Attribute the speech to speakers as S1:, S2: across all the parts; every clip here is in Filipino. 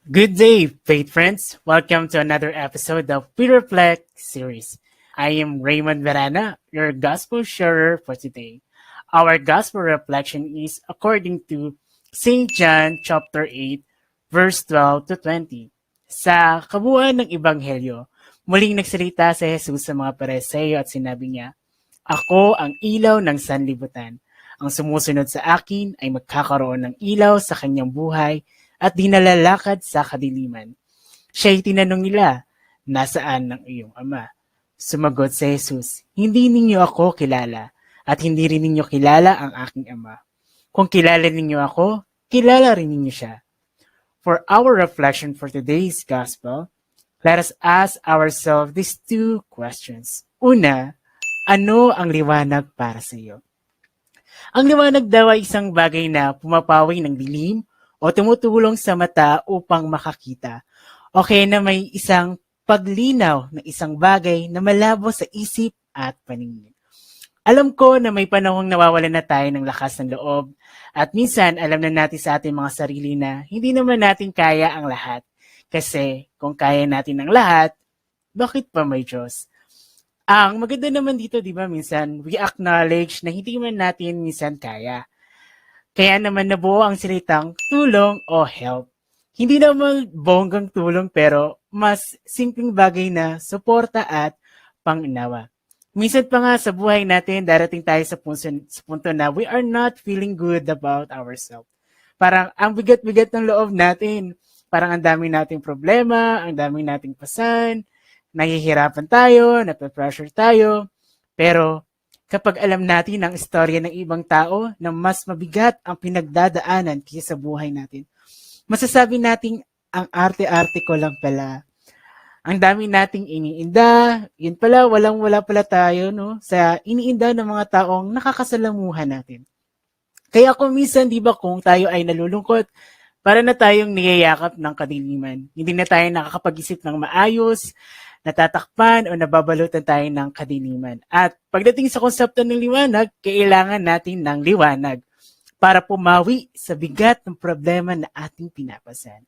S1: Good day, faith friends. Welcome to another episode of We Reflect series. I am Raymond Verana, your gospel sharer for today. Our gospel reflection is according to St. John chapter 8, verse 12 to 20. Sa kabuuan ng Ebanghelyo, muling nagsalita si Jesus sa mga Pariseo at sinabi niya, "Ako ang ilaw ng sanlibutan. Ang sumusunod sa akin ay magkakaroon ng ilaw sa kanyang buhay at di nalalakad sa kadiliman." Siya'y tinanong nila, "Nasaan ang iyong ama?" Sumagot si Jesus, "Hindi ninyo ako kilala at hindi rin ninyo kilala ang aking ama. Kung kilala ninyo ako, kilala rin ninyo siya." For our reflection for today's gospel, let us ask ourselves these two questions. Una, ano ang liwanag para sa iyo? Ang liwanag daw ay isang bagay na pumapawi ng dilim o tumutulong sa mata upang makakita. O kaya na may isang paglinaw ng isang bagay na malabo sa isip at paningin. Alam ko na may panahong nawawalan na tayo ng lakas ng loob at minsan alam na natin sa ating mga sarili na hindi naman natin kaya ang lahat. Kasi kung kaya natin ang lahat, bakit pa may Diyos? Ang maganda naman dito, di ba, minsan we acknowledge na hindi man natin minsan kaya. Kaya naman nabuo ang salitang tulong o help. Hindi naman bonggang tulong pero mas simpleng bagay na suporta at pangunawa. Minsan pa nga sa buhay natin, darating tayo sa punto na we are not feeling good about ourselves. Parang ang bigat-bigat ng loob natin. Parang ang dami nating problema, ang dami nating pasan, nahihirapan tayo, nape-pressure tayo. Pero kapag alam natin ang istorya ng ibang tao na mas mabigat ang pinagdadaanan kaysa sa buhay natin, masasabi nating ang arte-arte ko lang pala. Ang dami nating iniinda, yun pala, walang-wala pala tayo no, sa iniinda ng mga taong nakakasalamuhan natin. Kaya kung minsan, di ba, kung tayo ay nalulungkot, para na tayong niyayakap ng kadiliman. Hindi na tayo nakakapag-isip ng maayos, natatakpan o nababalutan tayo ng kadiliman. At pagdating sa konsepto ng liwanag, kailangan natin ng liwanag para pumawi sa bigat ng problema na ating pinapasan.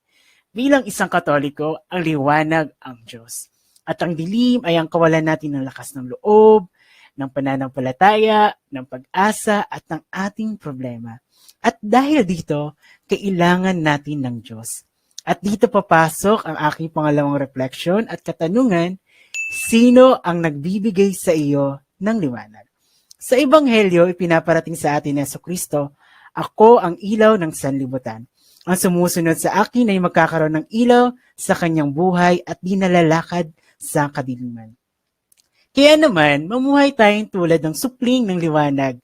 S1: Bilang isang Katoliko, ang liwanag ang Diyos. At ang dilim ay ang kawalan natin ng lakas ng loob, ng pananampalataya, ng pag-asa at ng ating problema. At dahil dito, kailangan natin ng Diyos. At dito papasok ang aking pangalawang refleksyon at katanungan, sino ang nagbibigay sa iyo ng liwanag? Sa Ebanghelyo, ipinaparating sa atin ni Jesucristo, "Ako ang ilaw ng sanlibutan. Ang sumusunod sa akin ay magkakaroon ng ilaw sa kanyang buhay at di nalalakad sa kadiliman." Kaya naman, mamuhay tayong tulad ng supling ng liwanag.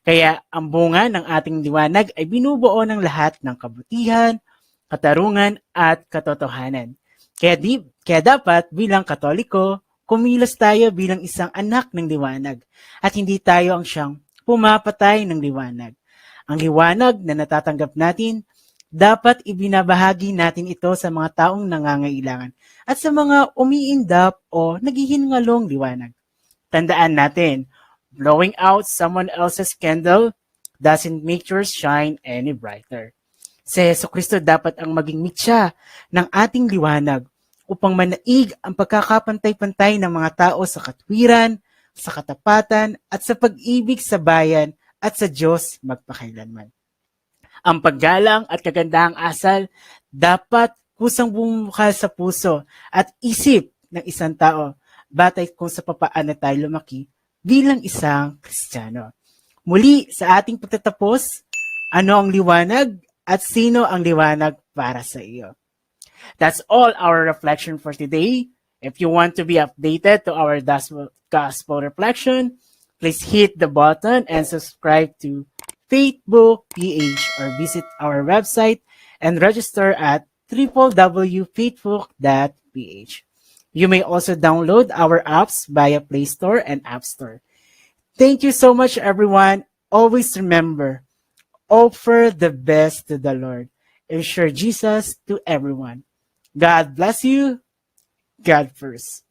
S1: Kaya ang bunga ng ating liwanag ay binubuo ng lahat ng kabutihan, katarungan at katotohanan. Kaya dapat bilang Katoliko, kumilos tayo bilang isang anak ng liwanag at hindi tayo ang siyang pumapatay ng liwanag. Ang liwanag na natatanggap natin, dapat ibinabahagi natin ito sa mga taong nangangailangan at sa mga umiindap o naghihingalong liwanag. Tandaan natin, blowing out someone else's candle doesn't make yours shine any brighter. Si Jesucristo dapat ang maging mitya ng ating liwanag upang manaig ang pagkakapantay-pantay ng mga tao sa katwiran, sa katapatan at sa pag-ibig sa bayan at sa Diyos magpakailanman. Ang paggalang at kagandahang asal dapat kusang bumukal sa puso at isip ng isang tao batay kung sa papaano tayo lumaki bilang isang Kristiyano. Muli sa ating pagtatapos, ano ang liwanag at sino ang liwanag para sa iyo? That's all our reflection for today. If you want to be updated to our gospel reflection, please hit the button and subscribe to Faithbook PH or visit our website and register at www.faithbook.ph. You may also download our apps via Play Store and App Store. Thank you so much, everyone. Always remember, offer the best to the Lord and share Jesus to everyone. God bless you. God first.